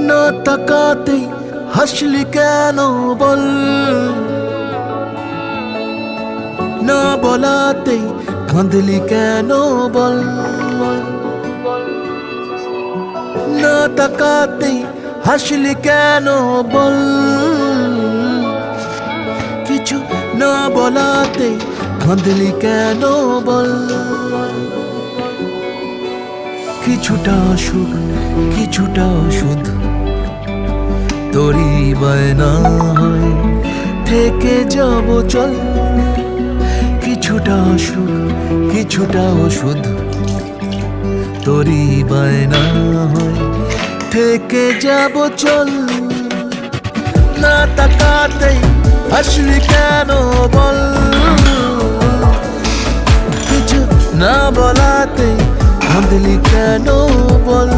না তাকাতেই হাসলি কেন বল, না বলাতেই কাঁদলি কেন বল, না তাকাতেই হাসলি কেন বল, কিছু না বলাতেই কাঁদলি কেন বল। কিছুটা সুখ কিছুটা ওষুধ তোরই বায়না হয় থেকে যাব চল, কিছুটা সুখ কিছুটা ওষুধ তোরই বায়না হয় থেকে যাব চল। না তাকাতেই হাসলি কেন বল, কিছু না বলাতেই কাঁদলি কেন বল।